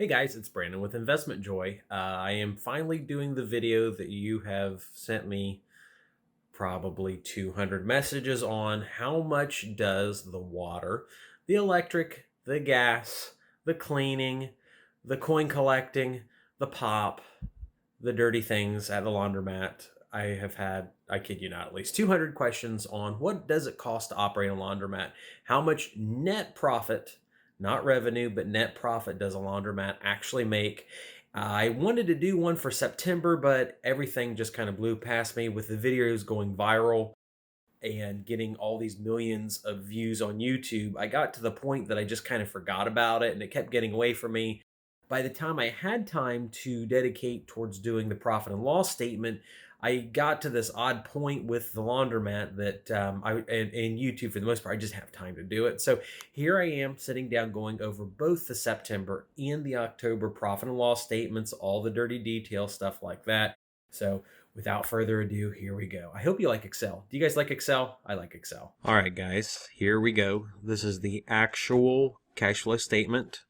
Hey guys, it's Brandon with Investment Joy. I am finally doing the video that you have sent me probably 200 messages on. How much does the water, the electric, the gas, the cleaning, the coin collecting, the pop, the dirty things at the laundromat? I have had, I kid you not, at least 200 questions on what does it cost to operate a laundromat? How much net profit, not revenue, but net profit does a laundromat actually make? I wanted to do one for September, but everything just kind of blew past me with the videos going viral and getting all these millions of views on YouTube. I got to the point that I just kind of forgot about it and it kept getting away from me. By the time I had time to dedicate towards doing the profit and loss statement, I got to this odd point with the laundromat that and YouTube, for the most part, I just have time to do it. So here I am sitting down going over both the September and the October profit and loss statements, all the dirty detail stuff like that. So without further ado, here we go. I hope you like Excel. Do you guys like Excel? I like Excel. All right, guys, here we go. This is the actual cash flow statement.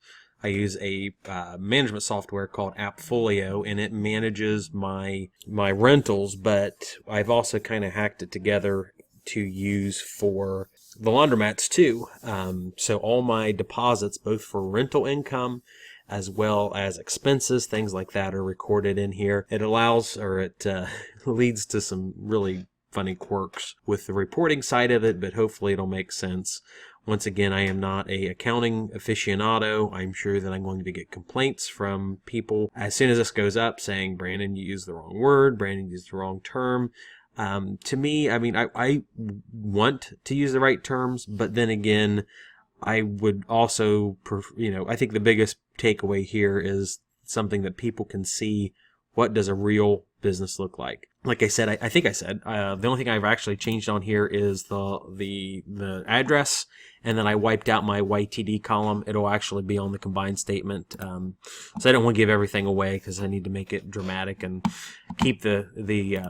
I use a management software called Appfolio, and it manages my rentals, but I've also kind of hacked it together to use for the laundromats too. So all my deposits, both for rental income as well as expenses, things like that, are recorded in here. It allows, or it leads to some really funny quirks with the reporting side of it, but hopefully it'll make sense. Once again, I am not a accounting aficionado. I'm sure that I'm going to get complaints from people as soon as this goes up saying, Brandon, you used the wrong word, Brandon used the wrong term. To me, I mean, I want to use the right terms, but then again, I would also, I think the biggest takeaway here is something that people can see. What does a real business look like? Like I said, I think I said, the only thing I've actually changed on here is the address, and then I wiped out my YTD column. It'll actually be on the combined statement. So I don't want to give everything away because I need to make it dramatic and keep the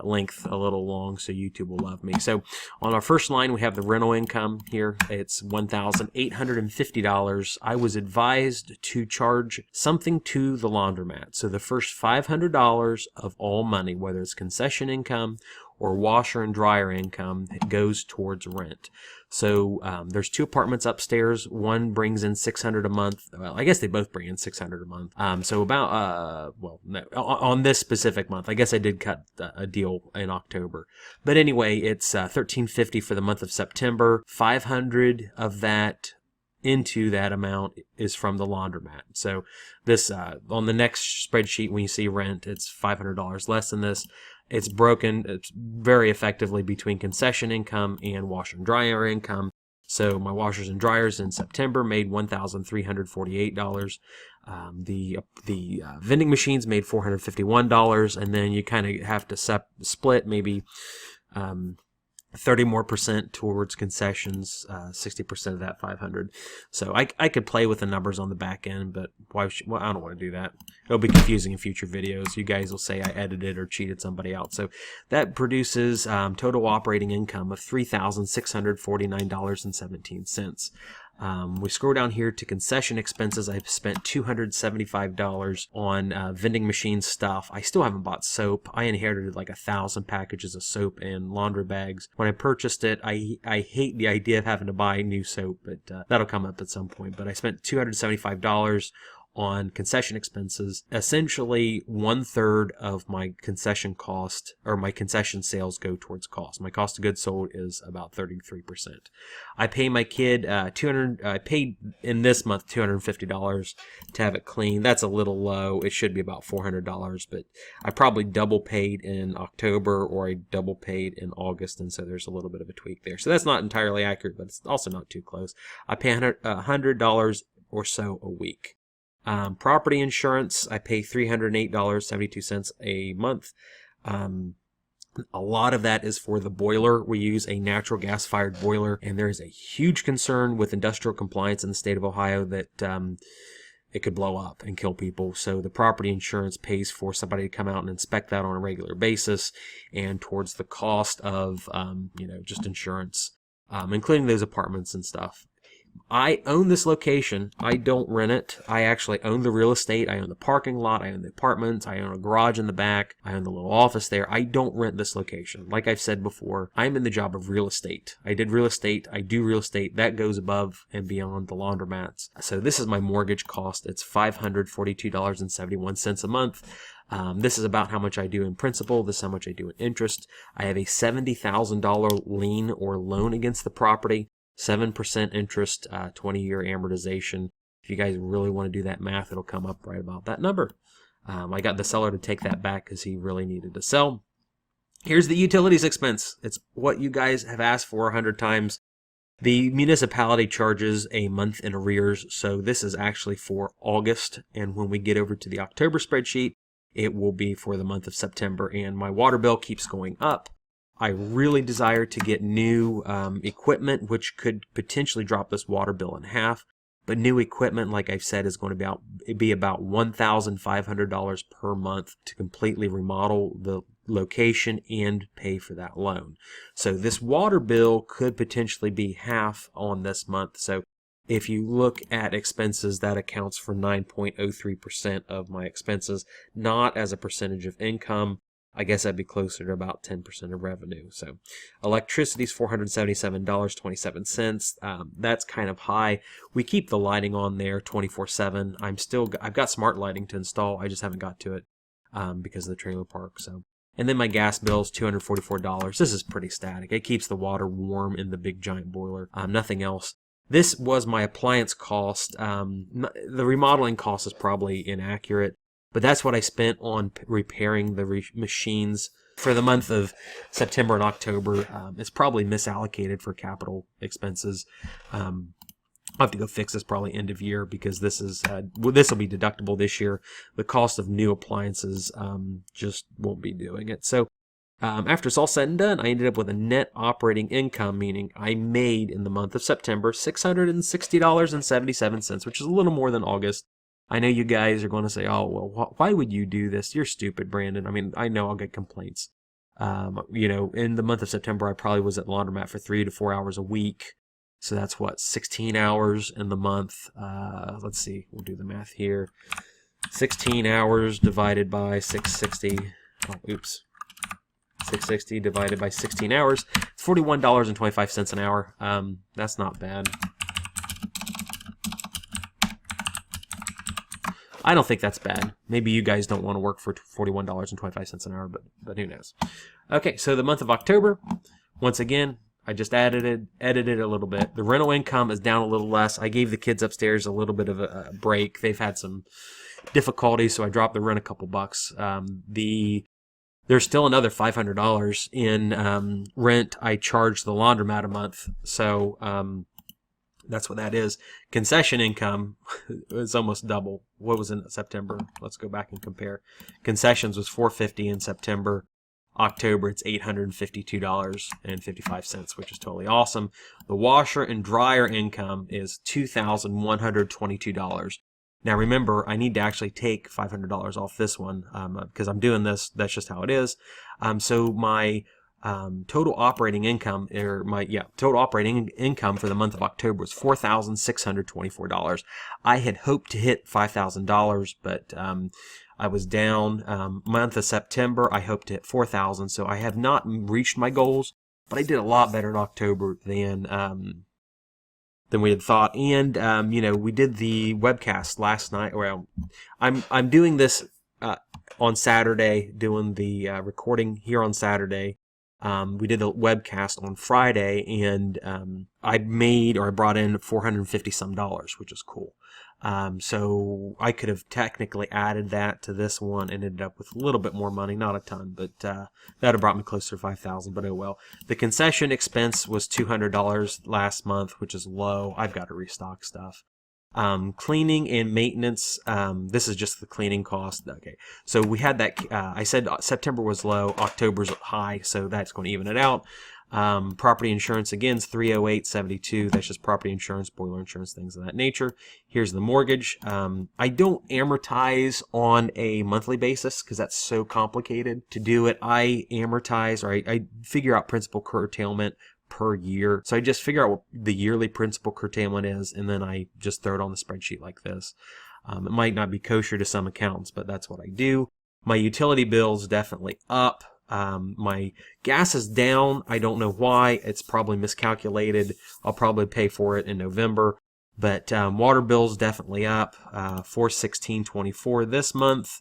length a little long so YouTube will love me. So on our first line, we have the rental income here. It's $1,850. I was advised to charge something to the laundromat. So the first $500 of all money, whether it's concession income or washer and dryer income, that goes towards rent. So there's two apartments upstairs. One brings in $600 a month. Well, I guess they both bring in $600 a month. So about on this specific month, I guess I did cut a deal in October. But anyway, it's $1,350 for the month of September. $500 of that into that amount is from the laundromat. So this on the next spreadsheet, when you see rent, it's $500 less than this. It's broken very effectively between concession income and washer and dryer income. So my washers and dryers in September made $1,348. The vending machines made $451, and then you kind of have to split maybe 30% more towards concessions, 60% of that 500. So I could play with the numbers on the back end, but I don't want to do that. It'll be confusing in future videos. You guys will say I edited or cheated somebody out. So that produces total operating income of $3,649.17. We scroll down here to concession expenses. I've spent $275 on vending machine stuff. I still haven't bought soap. I inherited like 1,000 packages of soap and laundry bags. When I purchased it, I hate the idea of having to buy new soap, but that'll come up at some point. But I spent $275 on concession expenses. Essentially 1/3 of my concession cost, or my concession sales, go towards cost. My cost of goods sold is about 33%. I pay my kid I paid in this month $250 to have it cleaned. That's a little low. It should be about $400, but I probably double paid in October, or I double paid in August, and so there's a little bit of a tweak there. So that's not entirely accurate, but it's also not too close. I pay $100 or so a week. Property insurance, I pay $308.72 a month. A lot of that is for the boiler. We use a natural gas fired boiler, and there is a huge concern with industrial compliance in the state of Ohio that it could blow up and kill people. So the property insurance pays for somebody to come out and inspect that on a regular basis, and towards the cost of just insurance, including those apartments and stuff. I own this location. I don't rent it. I actually own the real estate. I own the parking lot. I own the apartments. I own a garage in the back. I own the little office there. I don't rent this location. Like I've said before, I'm in the job of real estate. I did real estate. I do real estate. That goes above and beyond the laundromats. So this is my mortgage cost. It's $542.71 a month. This is about how much I do in principal. This is how much I do in interest. I have a $70,000 lien or loan against the property. 7% interest, 20-year amortization. If you guys really want to do that math, it'll come up right about that number. I got the seller to take that back because he really needed to sell. Here's the utilities expense. It's what you guys have asked for 100 times. The municipality charges a month in arrears, so this is actually for August, and when we get over to the October spreadsheet, it will be for the month of September, and my water bill keeps going up. I really desire to get new equipment, which could potentially drop this water bill in half. But new equipment, like I've said, is going to be about $1,500 per month to completely remodel the location and pay for that loan. So this water bill could potentially be half on this month. So if you look at expenses, that accounts for 9.03% of my expenses, not as a percentage of income. I guess that'd be closer to about 10% of revenue. So electricity is $477.27. That's kind of high. We keep the lighting on there 24/7. I've got smart lighting to install. I just haven't got to it because of the trailer park. So, and then my gas bill is $244. This is pretty static. It keeps the water warm in the big giant boiler. Nothing else. This was my appliance cost. The remodeling cost is probably inaccurate. But that's what I spent on repairing the machines for the month of September and October. It's probably misallocated for capital expenses. I'll have to go fix this probably end of year because this will be deductible this year. The cost of new appliances just won't be doing it. So after it's all said and done, I ended up with a net operating income, meaning I made in the month of September $660.77, which is a little more than August. I know you guys are going to say, oh, well, why would you do this? You're stupid, Brandon. I mean, I know I'll get complaints. In the month of September, I probably was at Laundromat for 3 to 4 hours a week. So that's what, 16 hours in the month. Let's see, we'll do the math here. 16 hours divided by 660. Oh, oops. 660 divided by 16 hours. It's $41.25 an hour. That's not bad. I don't think that's bad. Maybe you guys don't want to work for $41.25 an hour, but who knows. Okay, so the month of October, once again, I just edited a little bit. The rental income is down a little less. I gave the kids upstairs a little bit of a break. They've had some difficulties, so I dropped the rent a couple bucks. There's still another $500 in rent I charge the laundromat a month, so that's what that is. Concession income is almost double. What was in September? Let's go back and compare. Concessions was $450 in September. October, it's $852.55, which is totally awesome. The washer and dryer income is $2,122. Now remember, I need to actually take $500 off this one because I'm doing this. That's just how it is. So my total operating income, total operating income for the month of October was $4,624. I had hoped to hit $5,000, but I was down. Month of September, I hoped to hit $4,000, so I have not reached my goals, but I did a lot better in October than we had thought. And we did the webcast last night. Well, I'm doing this on Saturday, doing the recording here on Saturday. We did the webcast on Friday, and I brought in $450 some, which is cool. So I could have technically added that to this one and ended up with a little bit more money, not a ton, but that would have brought me closer to $5,000, but oh well. The concession expense was $200 last month, which is low. I've got to restock stuff. Cleaning and maintenance, this is just the cleaning cost. Okay, so we had that, I said September was low, October's high, so that's going to even it out. Property insurance, again, is $308.72. That's just property insurance, boiler insurance, things of that nature. Here's the mortgage. I don't amortize on a monthly basis because that's so complicated to do it. I amortize, or I figure out principal curtailment per year. So I just figure out what the yearly principal curtailment is, and then I just throw it on the spreadsheet like this. It might not be kosher to some accountants, but that's what I do. My utility bill's definitely up. My gas is down. I don't know why. It's probably miscalculated. I'll probably pay for it in November. But water bill's definitely up. $416.24 this month.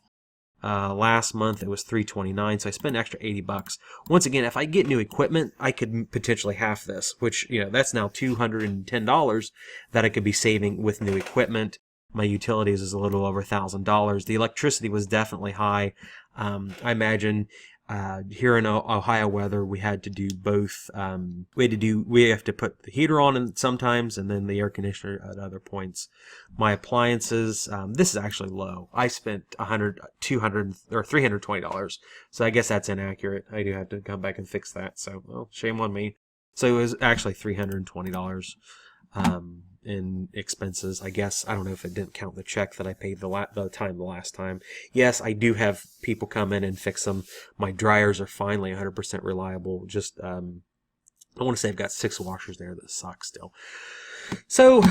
Last month it was $329, so I spent an extra $80. Once again, if I get new equipment, I could potentially half this, which, that's now $210 that I could be saving with new equipment. My utilities is a little over $1,000. The electricity was definitely high. I imagine here in Ohio weather, we had to do both. We have to put the heater on sometimes, and then the air conditioner at other points. My appliances, this is actually low. I spent $100, $200, or $320. So I guess that's inaccurate. I do have to come back and fix that. So, well, shame on me. So it was actually $320. In expenses, I guess. I don't know if it didn't count the check that I paid the last time. Yes, I do have people come in and fix them. My dryers are finally 100% reliable. Just, I want to say I've got 6 washers there that suck still. So,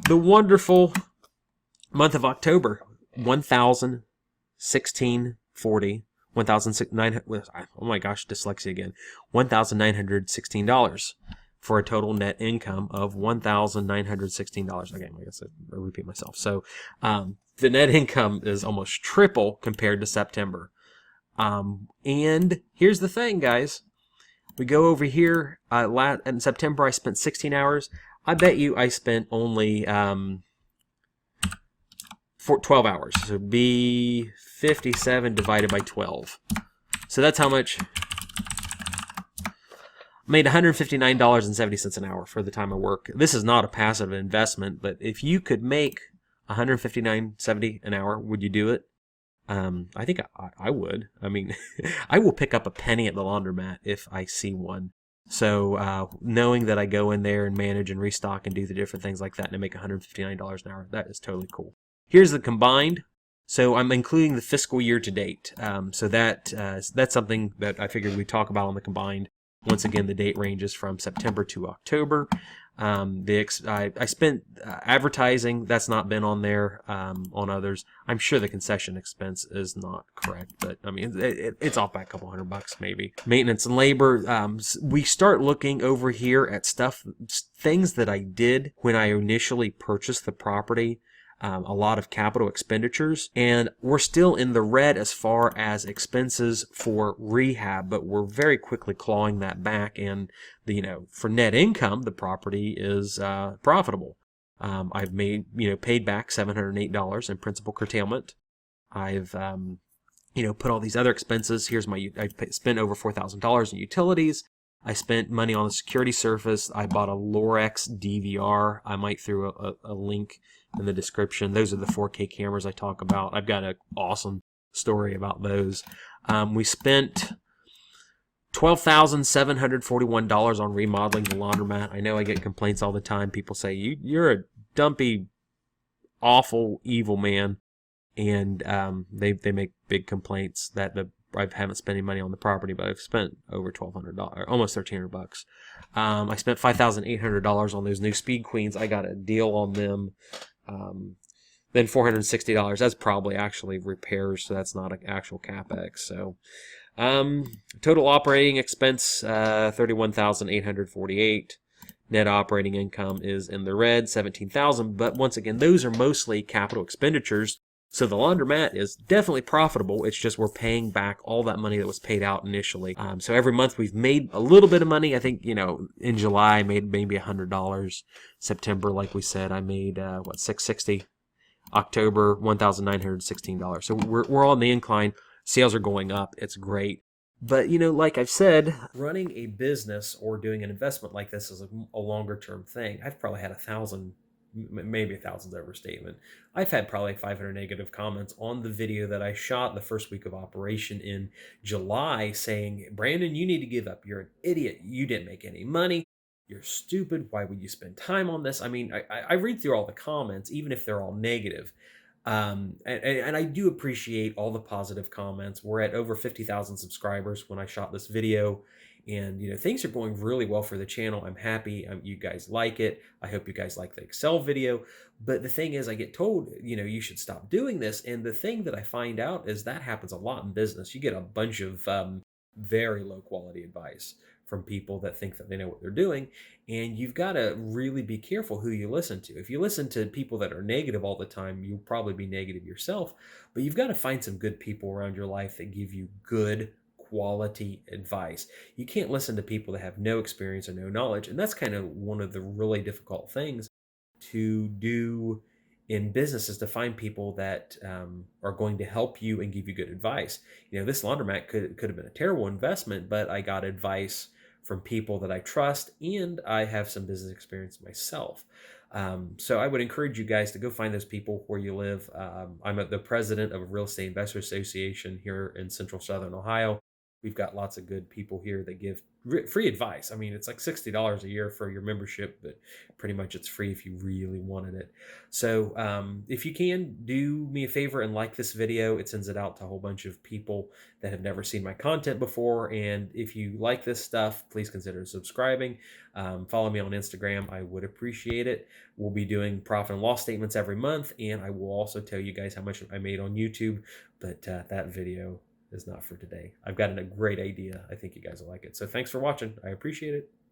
the wonderful month of October, $1,016.40. Oh my gosh, dyslexia again. $1,916. For a total net income of $1,916. Again, I guess I repeat myself. So the net income is almost triple compared to September. And here's the thing, guys. We go over here. In September, I spent 16 hours. I bet you I spent only 12 hours. So be 57 divided by 12. So that's how much... Made $159.70 an hour for the time of work. This is not a passive investment, but if you could make $159.70 an hour, would you do it? I think I would. I mean, I will pick up a penny at the laundromat if I see one. So knowing that I go in there and manage and restock and do the different things like that and I make $159 an hour, that is totally cool. Here's the combined. So I'm including the fiscal year to date. So that's something that I figured we'd talk about on the combined. Once again, the date ranges from September to October. I spent advertising. That's not been on there on others. I'm sure the concession expense is not correct, but I mean, it's off by a couple $100 maybe. Maintenance and labor. We start looking over here at things that I did when I initially purchased the property. A lot of capital expenditures, and we're still in the red as far as expenses for rehab, but we're very quickly clawing that back, and for net income, the property is profitable. I've paid back $708 in principal curtailment. I've put all these other expenses. I spent over $4,000 in utilities. I spent money on the security surface. I bought a Lorex DVR. I might throw a link in the description. Those are the 4K cameras I talk about. I've got an awesome story about those. We spent $12,741 on remodeling the laundromat. I know I get complaints all the time. People say, you're a dumpy, awful, evil man. And they make big complaints that I haven't spent any money on the property, but I've spent over $1,200, almost $1,300. I spent $5,800 on those new Speed Queens. I got a deal on them. Then $460. That's probably actually repairs, so that's not an actual capex. So, total operating expense $31,848. Net operating income is in the red, $17,000. But once again, those are mostly capital expenditures. So the laundromat is definitely profitable. It's just we're paying back all that money that was paid out initially. So every month we've made a little bit of money. I think, in July I made maybe $100. September, like we said, I made, $660. October, $1,916. So we're on the incline. Sales are going up. It's great. But, like I've said, running a business or doing an investment like this is a longer term thing. I've probably had 1,000, maybe 1,000's overstatement. I've had probably 500 negative comments on the video that I shot the first week of operation in July saying, Brandon, you need to give up. You're an idiot. You didn't make any money. You're stupid. Why would you spend time on this? I mean, I read through all the comments, even if they're all negative. And I do appreciate all the positive comments. We're at over 50,000 subscribers when I shot this video, and things are going really well for the channel. I'm happy. You guys like it. I hope you guys like the Excel video. But the thing is, I get told, you should stop doing this. And the thing that I find out is that happens a lot in business. You get a bunch of very low quality advice from people that think that they know what they're doing. And you've got to really be careful who you listen to. If you listen to people that are negative all the time, you'll probably be negative yourself. But you've got to find some good people around your life that give you good quality advice. You can't listen to people that have no experience or no knowledge. And that's kind of one of the really difficult things to do in business, is to find people that are going to help you and give you good advice. This laundromat could have been a terrible investment, but I got advice from people that I trust, and I have some business experience myself. So I would encourage you guys to go find those people where you live. I'm the president of a real estate investor association here in Central Southern Ohio. We've got lots of good people here that give free advice. I mean, it's like $60 a year for your membership, but pretty much it's free if you really wanted it. So if you can, do me a favor and like this video. It sends it out to a whole bunch of people that have never seen my content before. And if you like this stuff, please consider subscribing. Follow me on Instagram. I would appreciate it. We'll be doing profit and loss statements every month, and I will also tell you guys how much I made on YouTube, but that video is not for today. I've got a great idea. I think you guys will like it. So thanks for watching. I appreciate it.